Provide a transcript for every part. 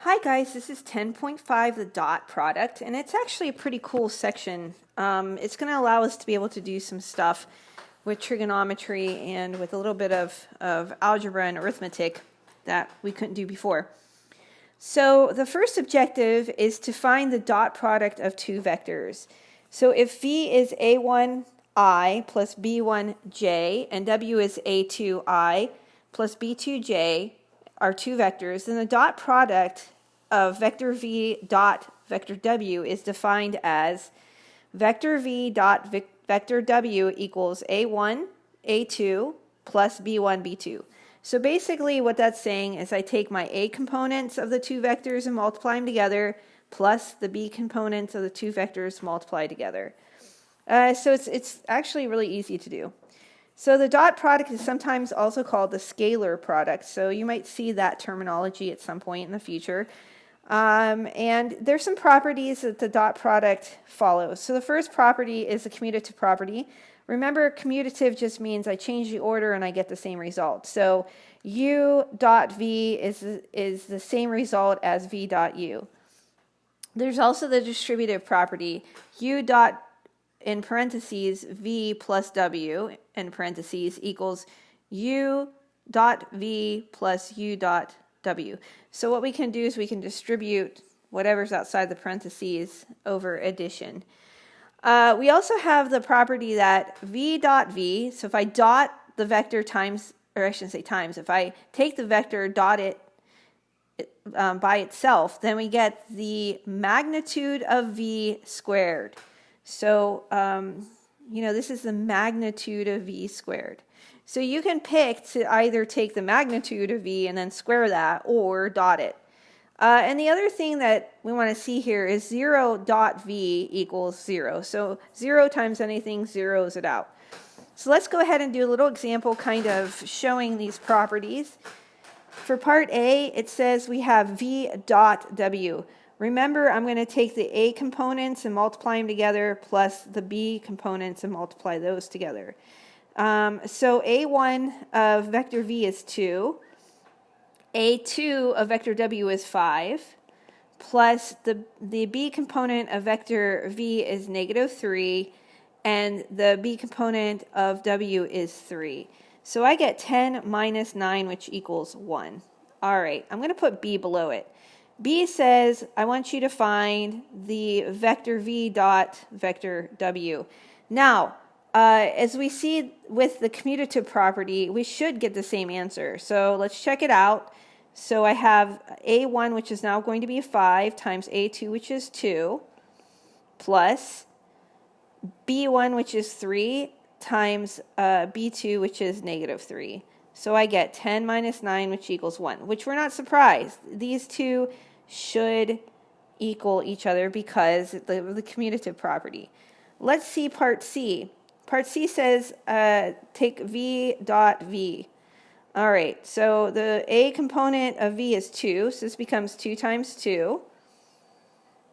Hi guys, this is 10.5, the dot product, and it's actually a pretty cool section. It's going to allow us to be able to do some stuff with trigonometry and with a little bit of algebra and arithmetic that we couldn't do before. So the first objective is to find the dot product of two vectors. So if V is A1I plus B1J and W is A2I plus B2J are two vectors, then the dot product of vector V dot vector W is defined as vector V dot vector W equals A1, A2 plus B1, B2. So basically what that's saying is I take my A components of the two vectors and multiply them together plus the B components of the two vectors multiply together. So it's actually really easy to do. So the dot product is sometimes also called the scalar product. So you might see that terminology at some point in the future. And there's some properties that the dot product follows. So the first property is the commutative property. Remember, commutative just means I change the order and I get the same result. So U dot V is the same result as V dot U. There's also the distributive property. U dot in parentheses V plus W in parentheses equals U dot V plus U dot W. So what we can do is we can distribute whatever's outside the parentheses over addition. We also have the property that V dot V, so if I dot the vector times, or I shouldn't say times, if I take the vector, dot it by itself, then we get the magnitude of V squared. So, this is the magnitude of V squared. So you can pick to either take the magnitude of V and then square that or dot it. And the other thing that we want to see here is 0 dot V equals 0. So 0 times anything zeros it out. So let's go ahead and do a little example kind of showing these properties. For part A, it says we have V dot W. Remember, I'm going to take the A components and multiply them together plus the B components and multiply those together. So A1 of vector V is 2. A2 of vector W is 5. Plus the B component of vector V is negative 3. And the B component of W is 3. So I get 10 minus 9, which equals 1. All right, I'm going to put B below it. B says, I want you to find the vector V dot vector W. Now, as we see with the commutative property, we should get the same answer. So let's check it out. So I have A1, which is now going to be 5, times A2, which is 2, plus B1, which is 3, times B2, which is negative 3. So I get 10 minus 9, which equals 1, which we're not surprised. These two should equal each other because the commutative property. Let's see part C. Part C says take V dot V. All right, so the A component of V is 2, so this becomes 2 times 2,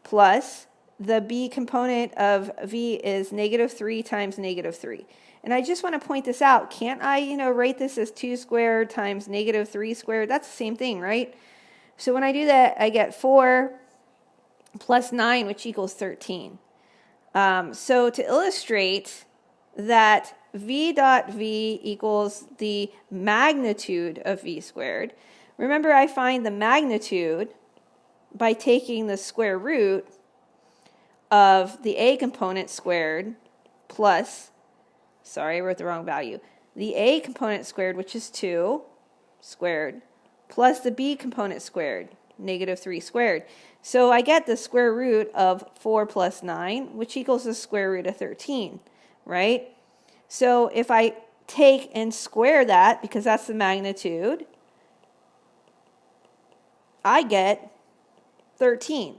plus the B component of V is negative 3 times negative 3. And I just want to point this out. Can't I, write this as 2 squared times negative 3 squared? That's the same thing, right? So when I do that, I get 4 plus 9, which equals 13. So to illustrate that V dot V equals the magnitude of V squared, remember I find the magnitude by taking the square root of the A component squared plus, sorry, I wrote the wrong value, the A component squared, which is 2 squared, plus the B component squared, negative 3 squared. So I get the square root of 4 plus 9, which equals the square root of 13, right? So if I take and square that, because that's the magnitude, I get 13.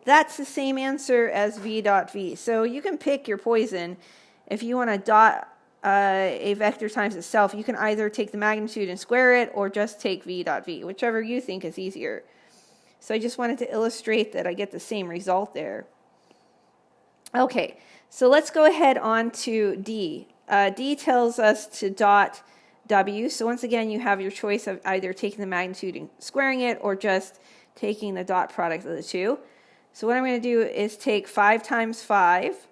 That's the same answer as V dot V. So you can pick your poison. If you want to dot a vector times itself, you can either take the magnitude and square it or just take V dot V, whichever you think is easier. So I just wanted to illustrate that I get the same result there. Okay, so let's go ahead on to D. D tells us to dot W. So once again, you have your choice of either taking the magnitude and squaring it or just taking the dot product of the two. So what I'm going to do is take 5 times 5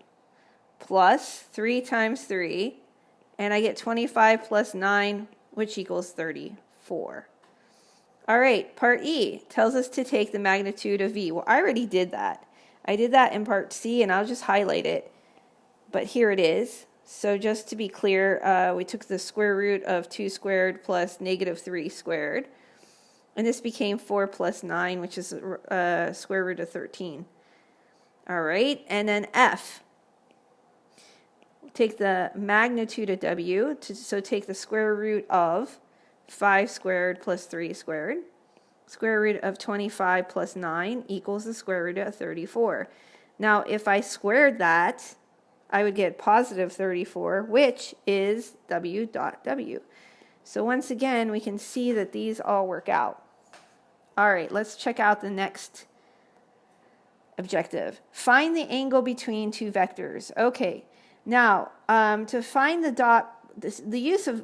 plus 3 times 3, and I get 25 plus 9, which equals 34. All right, part E tells us to take the magnitude of V. Well, I already did that. I did that in part C, and I'll just highlight it. But here it is. So just to be clear, we took the square root of 2 squared plus negative 3 squared. And this became 4 plus 9, which is square root of 13. All right, and then F. Take the magnitude of W, so take the square root of 5 squared plus 3 squared. Square root of 25 plus 9 equals the square root of 34. Now, if I squared that, I would get positive 34, which is W dot W. So once again, we can see that these all work out. All right, let's check out the next objective. Find the angle between two vectors. Okay, now to find the dot,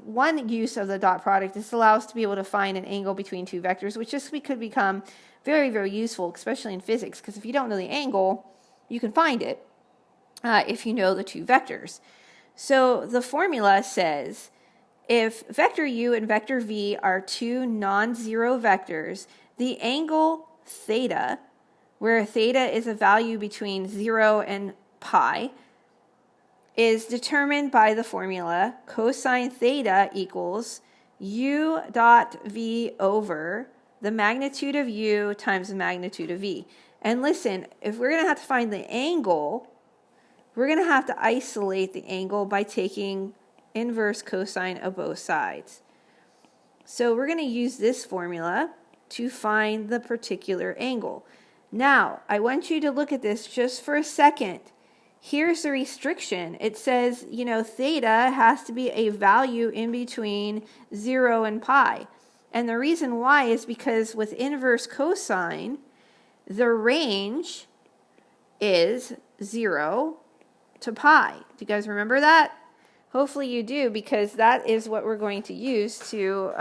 one use of the dot product, this allows us to be able to find an angle between two vectors, which just could become very, very useful, especially in physics, because if you don't know the angle, you can find it if you know the two vectors. So the formula says if vector u and vector v are two non-zero vectors, the angle theta, where theta is a value between 0 and pi, is determined by the formula cosine theta equals u dot v over the magnitude of u times the magnitude of v. And listen, if we're going to have to find the angle, we're going to have to isolate the angle by taking inverse cosine of both sides. So we're going to use this formula to find the particular angle. Now, I want you to look at this just for a second. Here's the restriction. It says, you know, theta has to be a value in between 0 and pi. And the reason why is because with inverse cosine, the range is 0 to pi. Do you guys remember that? Hopefully you do, because that is what we're going to use to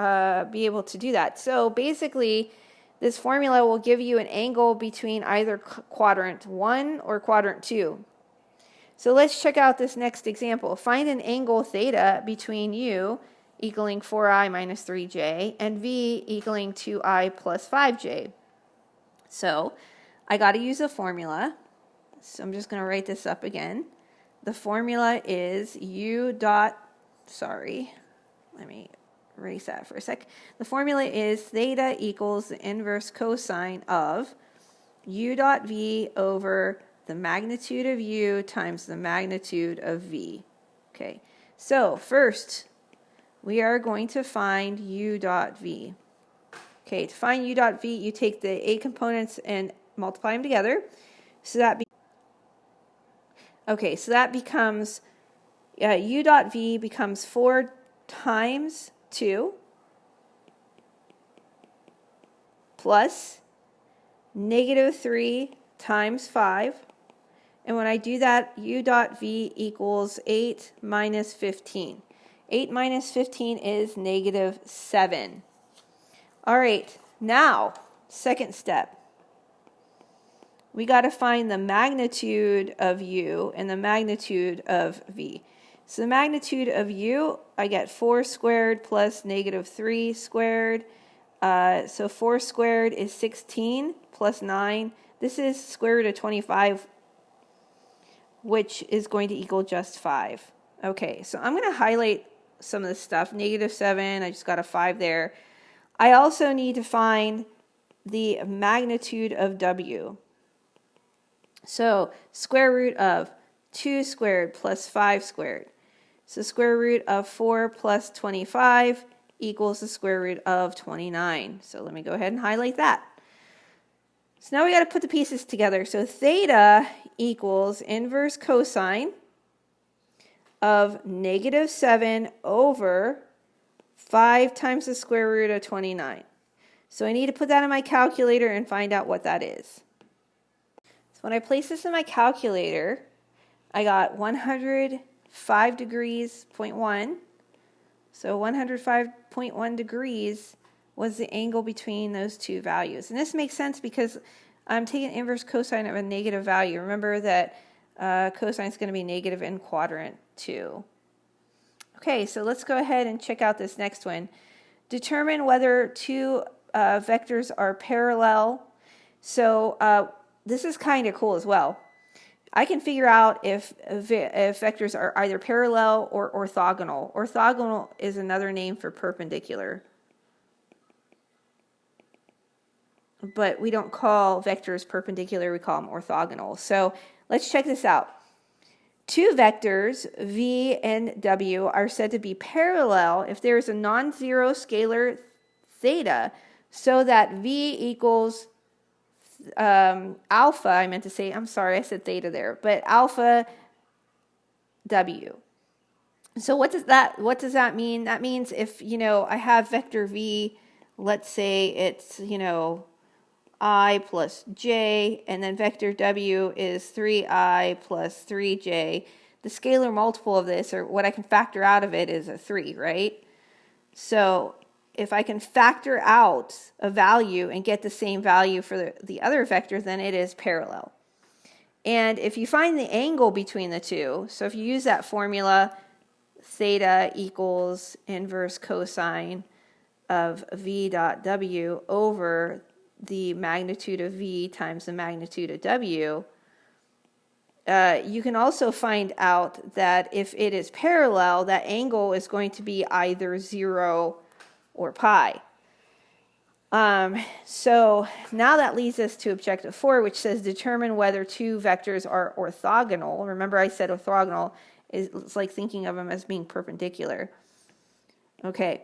be able to do that. So basically, this formula will give you an angle between either quadrant 1 or quadrant 2. So let's check out this next example. Find an angle theta between u equaling 4i minus 3j and v equaling 2i plus 5j. So I got to use a formula. So I'm just going to write this up again. The formula is let me erase that for a sec. The formula is theta equals the inverse cosine of u dot v over the magnitude of u times the magnitude of v. Okay, so first we are going to find u dot v. Okay, to find u dot v, you take the 8 components and multiply them together. So that becomes u dot v becomes 4 times 2 plus negative 3 times 5. And when I do that, u dot v equals 8 minus 15. 8 minus 15 is negative 7. All right, now, second step. We got to find the magnitude of u and the magnitude of v. So the magnitude of u, I get 4 squared plus negative 3 squared. So 4 squared is 16 plus 9. This is square root of 25, which is going to equal just 5. Okay, so I'm going to highlight some of this stuff. Negative 7, I just got a 5 there. I also need to find the magnitude of w. So square root of 2 squared plus 5 squared. So square root of 4 plus 25 equals the square root of 29. So let me go ahead and highlight that. So now we got to put the pieces together. So theta equals inverse cosine of negative 7 over 5 times the square root of 29. So I need to put that in my calculator and find out what that is. So when I place this in my calculator, I got 105 degrees, 0.1. So 105.1 degrees was the angle between those two values. And this makes sense because I'm taking inverse cosine of a negative value. Remember that cosine is going to be negative in quadrant 2. Okay, so let's go ahead and check out this next one. Determine whether two vectors are parallel. So this is kind of cool as well. I can figure out if vectors are either parallel or orthogonal. Orthogonal is another name for perpendicular. But we don't call vectors perpendicular, we call them orthogonal. So let's check this out. Two vectors, v and w, are said to be parallel if there is a non-zero scalar theta, so that v equals alpha, I meant to say, I'm sorry, I said theta there, but alpha w. So what does that mean? That means if, I have vector v, let's say it's, I plus j, and then vector w is 3i plus 3j. The scalar multiple of this, or what I can factor out of it, is a 3, right? So if I can factor out a value and get the same value for the other vector, then it is parallel. And if you find the angle between the two, so if you use that formula, theta equals inverse cosine of v dot w over the magnitude of v times the magnitude of w, you can also find out that if it is parallel, that angle is going to be either 0 or pi. So now that leads us to objective 4, which says determine whether two vectors are orthogonal. Remember I said orthogonal is like thinking of them as being perpendicular. Okay,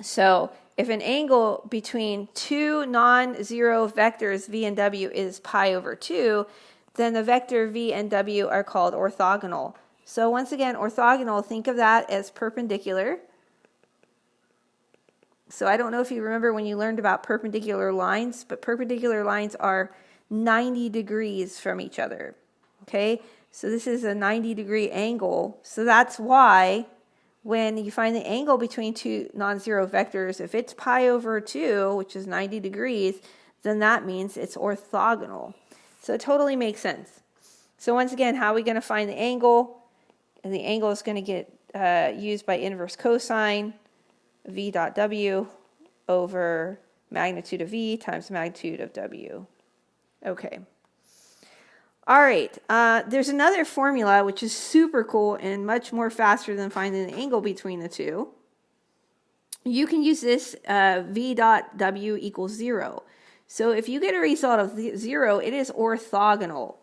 so if an angle between two non-zero vectors v and w is pi over 2, then the vector v and w are called orthogonal. So once again, orthogonal, think of that as perpendicular. So I don't know if you remember when you learned about perpendicular lines, but perpendicular lines are 90 degrees from each other. Okay, so this is a 90-degree angle. So that's why when you find the angle between two non-zero vectors, if it's pi over 2, which is 90 degrees, then that means it's orthogonal. So it totally makes sense. So once again, how are we going to find the angle? And the angle is going to get used by inverse cosine v dot w over magnitude of v times magnitude of w. Okay. All right. There's another formula which is super cool and much more faster than finding the angle between the two. You can use this v dot w equals 0. So if you get a result of 0, it is orthogonal.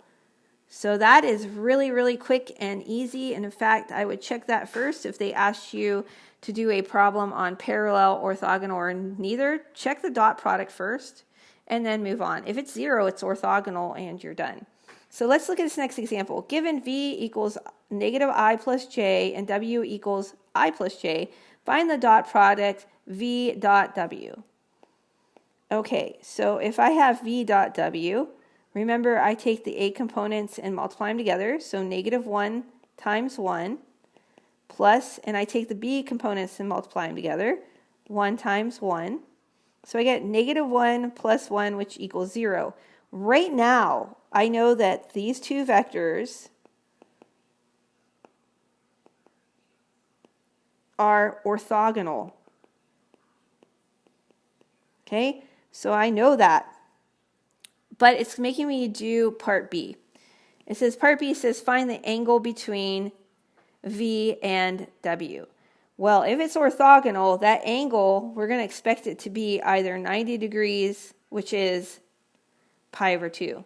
So that is really, really quick and easy. And in fact, I would check that first. If they asked you to do a problem on parallel, orthogonal, or neither, check the dot product first and then move on. If it's 0, it's orthogonal and you're done. So let's look at this next example. Given v equals negative I plus j and w equals I plus j, find the dot product v dot w. Okay, so if I have v dot w, remember I take the a components and multiply them together, so negative 1 times 1, plus, and I take the b components and multiply them together, 1 times 1. So I get negative 1 plus 1, which equals 0. Right now, I know that these two vectors are orthogonal. Okay, so I know that. But it's making me do part B. It says, part B says, find the angle between v and w. Well, if it's orthogonal, that angle, we're going to expect it to be either 90 degrees, which is pi over 2.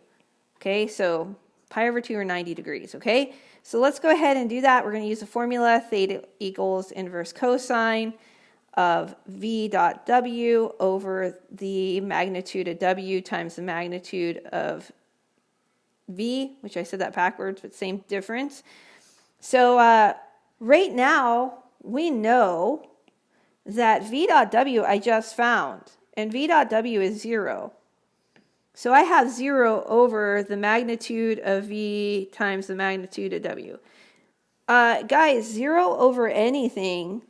Okay, so pi over 2 or 90 degrees, okay? So let's go ahead and do that. We're going to use the formula theta equals inverse cosine of v dot w over the magnitude of w times the magnitude of v, which I said that backwards, but same difference. So right now, we know that v dot w I just found, and v dot w is 0. So I have 0 over the magnitude of v times the magnitude of w. Guys, 0 over anything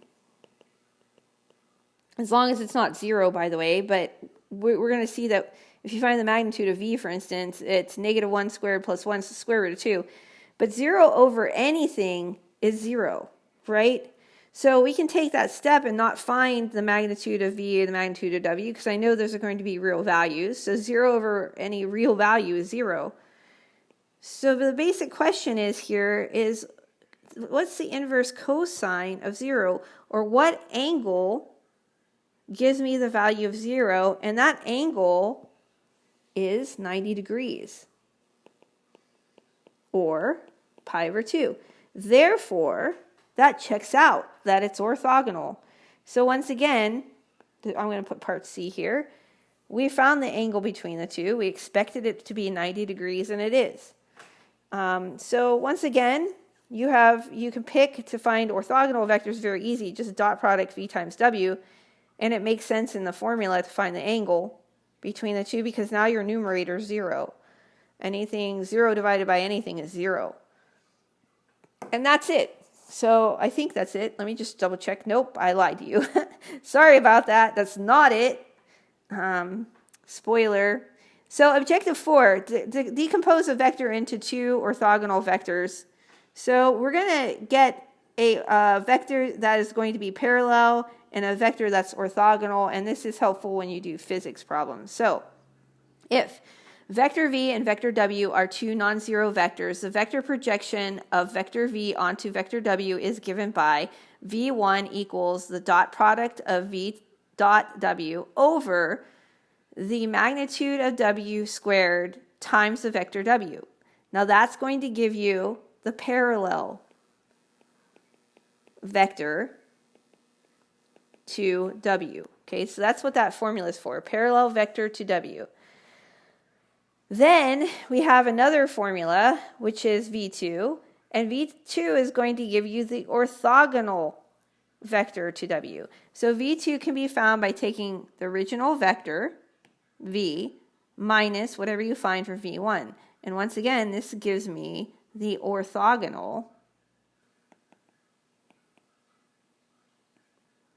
as long as it's not 0, by the way, but we're going to see that if you find the magnitude of v, for instance, it's -1 squared plus 1 is the square root of 2. But 0 over anything is 0, right? So we can take that step and not find the magnitude of v or the magnitude of w, because I know those are going to be real values. So 0 over any real value is 0. So the basic question here is, what's the inverse cosine of 0? Or what angle gives me the value of 0? And that angle is 90 degrees. Or pi over 2. Therefore, that checks out, that it's orthogonal. So once again, I'm going to put part C here. We found the angle between the two. We expected it to be 90 degrees, and it is. So once again, you can pick to find orthogonal vectors very easy, just dot product v times w, and it makes sense in the formula to find the angle between the two, because now your numerator is 0. Anything 0 divided by anything is 0. And that's it. So I think that's it. Let me just double check. Nope, I lied to you. Sorry about that. That's not it. Spoiler. So objective 4, decompose a vector into two orthogonal vectors. So we're going to get a vector that is going to be parallel and a vector that's orthogonal, and this is helpful when you do physics problems. So if vector v and vector w are two non-zero vectors, the vector projection of vector v onto vector w is given by v1 equals the dot product of v dot w over the magnitude of w squared times the vector w. Now that's going to give you the parallel vector to w. Okay, so that's what that formula is for, parallel vector to w. Then we have another formula, which is v2, and v2 is going to give you the orthogonal vector to w. So v2 can be found by taking the original vector, v, minus whatever you find for v1. And once again, this gives me the orthogonal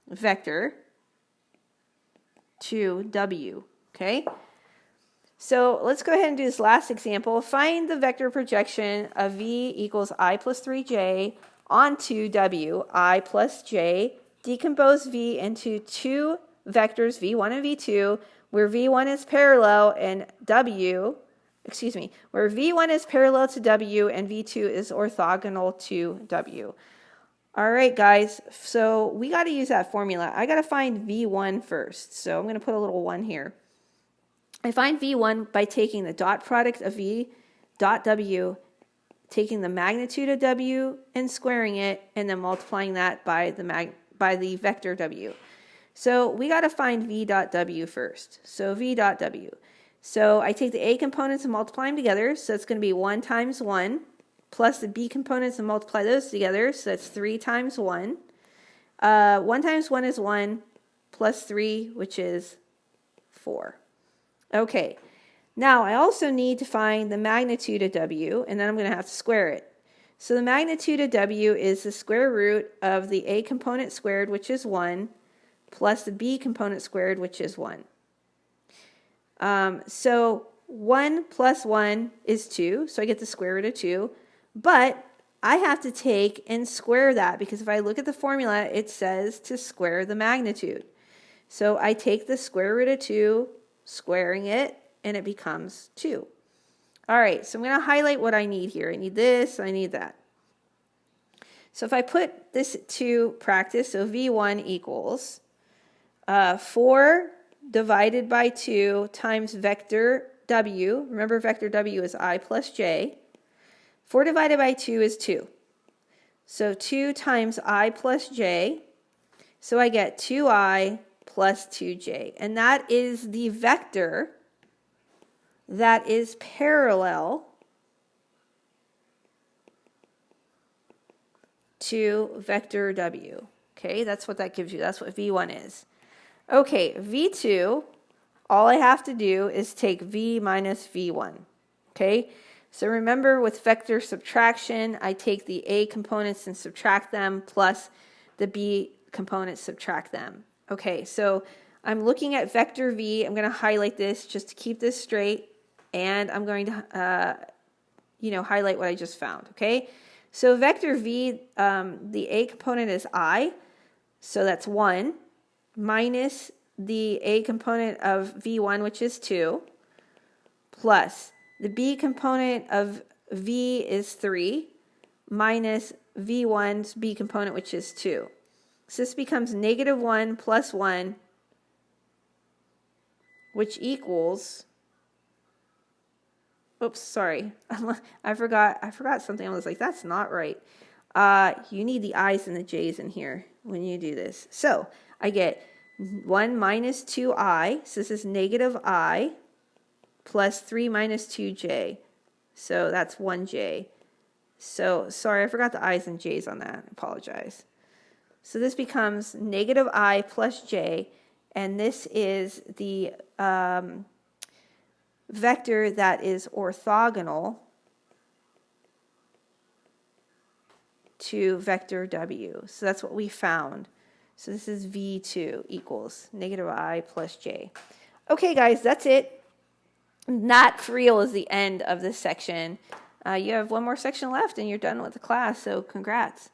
vector to w, okay? So let's go ahead and do this last example. Find the vector projection of v equals I plus 3j onto w, I plus j. Decompose v into two vectors, v1 and v2, where v1 is parallel and where v1 is parallel to w and v2 is orthogonal to w. All right, guys, so we got to use that formula. I got to find v1 first, so I'm going to put a little 1 here. I find v1 by taking the dot product of v dot w, taking the magnitude of w and squaring it, and then multiplying that by the vector w. So we got to find v dot w first. So v dot w. So I take the a components and multiply them together. So it's going to be 1 times 1 plus the b components and multiply those together. So that's 3 times 1. 1 times 1 is 1 plus 3, which is 4. Okay, now I also need to find the magnitude of w, and then I'm going to have to square it. So the magnitude of w is the square root of the a component squared, which is 1, plus the b component squared, which is 1. So 1 plus 1 is 2, so I get the square root of 2. But I have to take and square that, because if I look at the formula, it says to square the magnitude. So I take the square root of 2, squaring it, and it becomes 2. All right, so I'm going to highlight what I need here. I need this, I need that. So if I put this to practice, so v1 equals 4 divided by 2 times vector w. Remember, vector w is I plus j. 4 divided by 2 is 2. So 2 times I plus j. So I get 2i plus 2j. And that is the vector that is parallel to vector w. Okay, that's what that gives you. That's what v1 is. Okay, v2, all I have to do is take v minus v1. Okay, so remember with vector subtraction, I take the a components and subtract them, plus the b components, subtract them. Okay, so I'm looking at vector v. I'm going to highlight this just to keep this straight, and I'm going to, highlight what I just found, okay? So vector v, the a component is I, so that's 1, minus the a component of v1, which is 2, plus the b component of v is 3, minus v1's b component, which is 2. So this becomes -1 plus 1, which equals, oops, sorry, I forgot something. I was like, that's not right. You need the i's and the j's in here when you do this. So I get 1 minus 2i, so this is -I, plus 3 minus 2j, so that's 1j. So sorry, I forgot the i's and j's on that. I apologize. So this becomes -I plus j, and this is the vector that is orthogonal to vector w. So that's what we found. So this is v2 equals -I plus j. Okay, guys, that's it. That for real is the end of this section. You have one more section left and you're done with the class, so congrats.